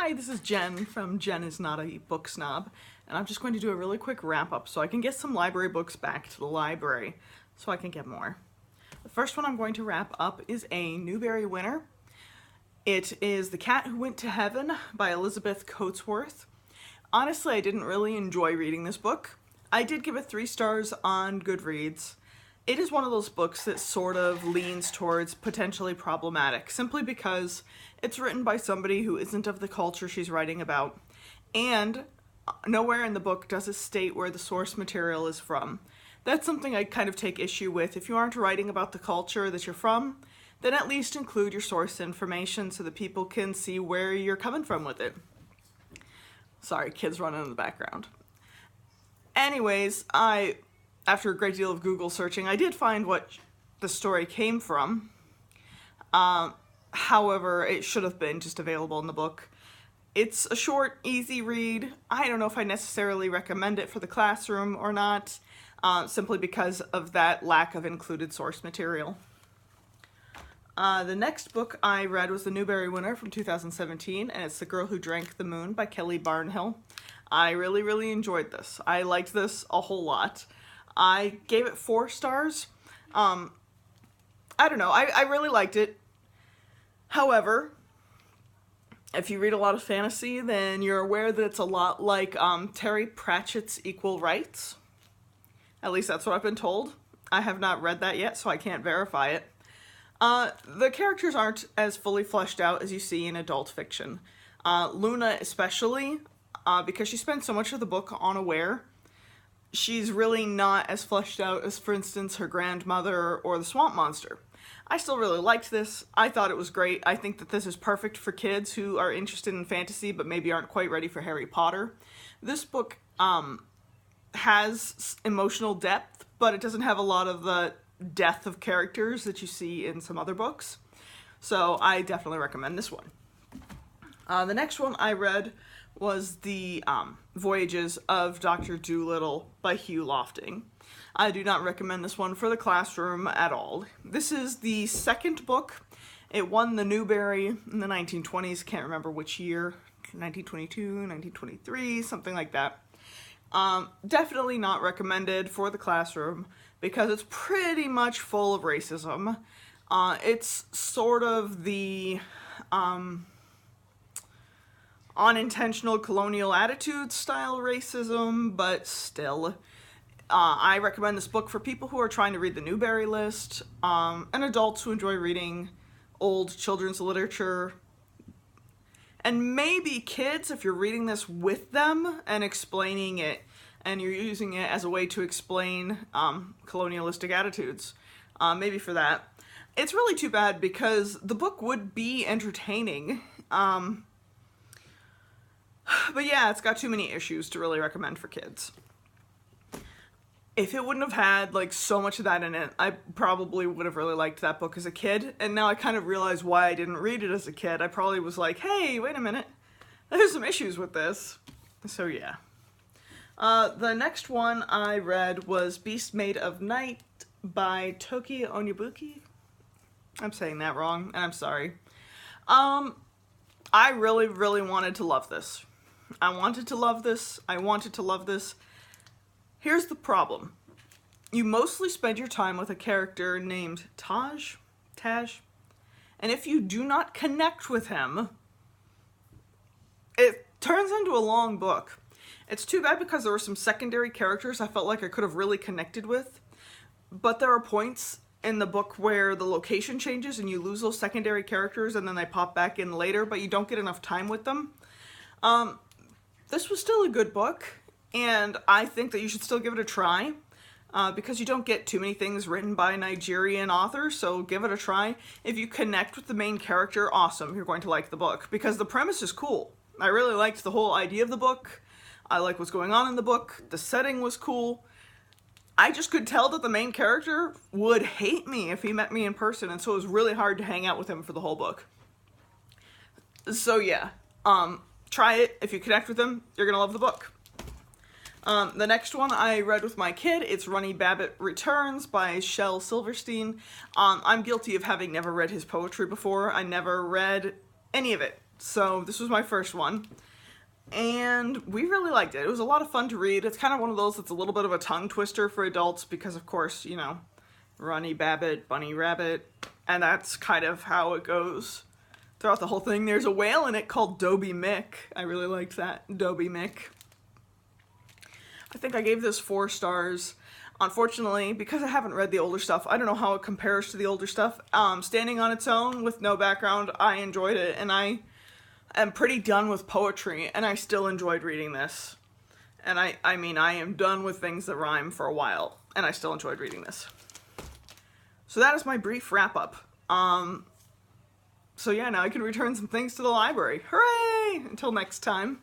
Hi, this is Jen from Jen is Not a Book Snob, and I'm just going to do a really quick wrap up so I can get some library books back to the library so I can get more. The first one I'm going to wrap up is a Newbery winner. It is The Cat Who Went to Heaven by Elizabeth Coatsworth. Honestly, I didn't really enjoy reading this book. I did give it 3 stars on Goodreads. It is one of those books that sort of leans towards potentially problematic, simply because it's written by somebody who isn't of the culture she's writing about, and nowhere in the book does it state where the source material is from. That's something I kind of take issue with. If you aren't writing about the culture that you're from, then at least include your source information so that people can see where you're coming from with it. Sorry, kids running in the background. Anyways, after a great deal of Google searching, I did find what the story came from. However, it should have been just available in the book. It's a short, easy read. I don't know if I necessarily recommend it for the classroom or not, simply because of that lack of included source material. The next book I read was the Newbery winner from 2017, and it's The Girl Who Drank the Moon by Kelly Barnhill. I really enjoyed this. I liked this a whole lot. I gave it 4 stars. I don't know, I really liked it. However, if you read a lot of fantasy, then you're aware that it's a lot like Terry Pratchett's Equal Rights. At least that's what I've been told. I have not read that yet, so I can't verify it. The characters aren't as fully fleshed out as you see in adult fiction. Luna especially, because she spends so much of the book unaware. She's really not as fleshed out as, for instance, her grandmother or the swamp monster. I still really liked this. I thought it was great. I think that this is perfect for kids who are interested in fantasy but maybe aren't quite ready for Harry Potter. This book has emotional depth, but it doesn't have a lot of the depth of characters that you see in some other books. So I definitely recommend this one. The next one I read was the Voyages of Dr. Doolittle by Hugh Lofting. I do not recommend this one for the classroom at all. This is the second book. It won the Newbery in the 1920s, can't remember which year, 1922, 1923, something like that. Definitely not recommended for the classroom because it's pretty much full of racism. It's sort of the unintentional colonial attitude style racism, but still. I recommend this book for people who are trying to read the Newbery list, and adults who enjoy reading old children's literature, and maybe kids if you're reading this with them and explaining it, and you're using it as a way to explain colonialistic attitudes. Maybe for that. It's really too bad because the book would be entertaining. But yeah, it's got too many issues to really recommend for kids. If it wouldn't have had like so much of that in it, I probably would have really liked that book as a kid. And now I kind of realize why I didn't read it as a kid. I probably was like, hey, wait a minute, there's some issues with this. So yeah. The next one I read was Beast Made of Night by Tochi Onyebuchi. I'm saying that wrong, and I'm sorry. I really wanted to love this. I wanted to love this. Here's the problem. You mostly spend your time with a character named Taj, and if you do not connect with him, it turns into a long book. It's too bad because there were some secondary characters I felt like I could have really connected with, but there are points in the book where the location changes and you lose those secondary characters and then they pop back in later, but you don't get enough time with them. This was still a good book, and I think that you should still give it a try, because you don't get too many things written by Nigerian authors, so give it a try. If you connect with the main character, awesome, you're going to like the book, because the premise is cool. I really liked the whole idea of the book. I like what's going on in the book. The setting was cool. I just could tell that the main character would hate me if he met me in person, and so it was really hard to hang out with him for the whole book. So yeah, try it. If you connect with him, you're gonna love the book. The next one I read with my kid, it's Runny, Babbitt Returns by Shel Silverstein. I'm guilty of having never read his poetry before. I never read any of it. So this was my first one. And we really liked it. It was a lot of fun to read. It's kind of one of those that's a little bit of a tongue twister for adults because, of course, you know, Runny, Babbit, Bunny, Rabbit. And that's kind of how it goes throughout the whole thing. There's a whale in it called Dobie Mick. I really liked that. Dobie Mick. I think I gave this 4 stars. Unfortunately, because I haven't read the older stuff, I don't know how it compares to the older stuff. Standing on its own with no background, I enjoyed it, and I am pretty done with poetry, and I still enjoyed reading this. And I mean, I am done with things that rhyme for a while, and I still enjoyed reading this. So that is my brief wrap-up. So yeah, now I can return some things to the library. Hooray! Until next time.